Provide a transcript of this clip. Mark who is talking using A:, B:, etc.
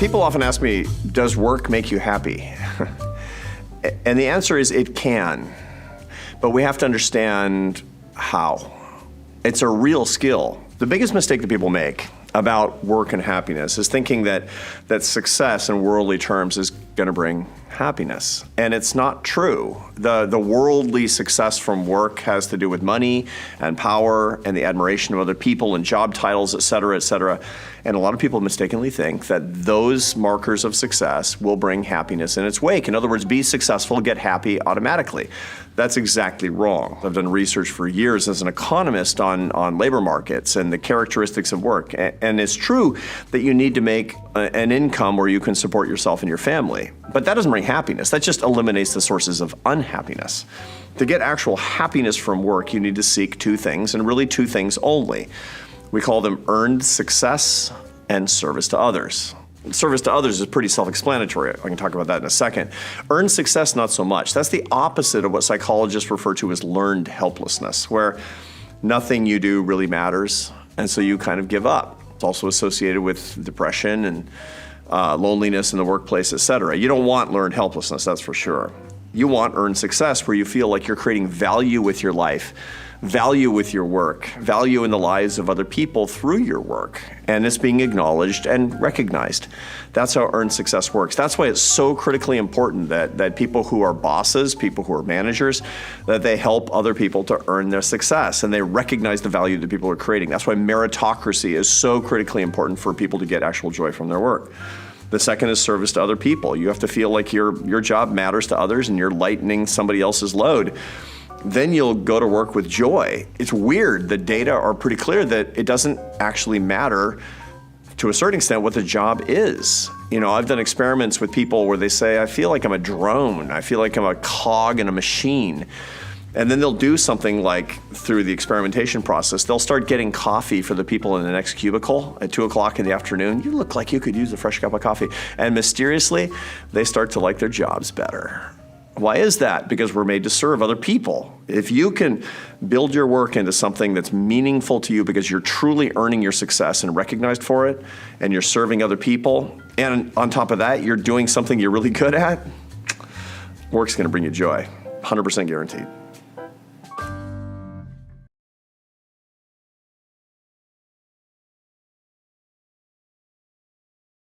A: People often ask me, does work make you happy? And the answer is it can, but we have to understand how. It's a real skill. The biggest mistake that people make about work and happiness is thinking that success in worldly terms is going to bring happiness. And it's not true. The worldly success from work has to do with money and power and the admiration of other people and job titles, et cetera, et cetera. And a lot of people mistakenly think that those markers of success will bring happiness in its wake. In other words, be successful, get happy automatically. That's exactly wrong. I've done research for years as an economist on labor markets and the characteristics of work. And it's true that you need to make an income where you can support yourself and your family. But that doesn't bring happiness. That just eliminates the sources of unhappiness. To get actual happiness from work, you need to seek two things, and really two things only. We call them earned success and service to others. Service to others is pretty self-explanatory. I can talk about that in a second. Earned success, not so much. That's the opposite of what psychologists refer to as learned helplessness, where nothing you do really matters, and so you kind of give up. It's also associated with depression and loneliness in the workplace, et cetera. You don't want learned helplessness, that's for sure. You want earned success, where you feel like you're creating value with your life, value with your work, value in the lives of other people through your work, and it's being acknowledged and recognized. That's how earned success works. That's why it's so critically important that people who are bosses, people who are managers, that they help other people to earn their success, and they recognize the value that people are creating. That's why meritocracy is so critically important for people to get actual joy from their work. The second is service to other people. You have to feel like your job matters to others and you're lightening somebody else's load. Then you'll go to work with joy. It's weird. The data are pretty clear that it doesn't actually matter to a certain extent what the job is. You know, I've done experiments with people where they say, I feel like I'm a drone. I feel like I'm a cog in a machine. And then they'll do something like, through the experimentation process, they'll start getting coffee for the people in the next cubicle at 2 o'clock in the afternoon. You look like you could use a fresh cup of coffee. And mysteriously, they start to like their jobs better. Why is that? Because we're made to serve other people. If you can build your work into something that's meaningful to you because you're truly earning your success and recognized for it, and you're serving other people, and on top of that, you're doing something you're really good at, work's gonna bring you joy, 100% guaranteed.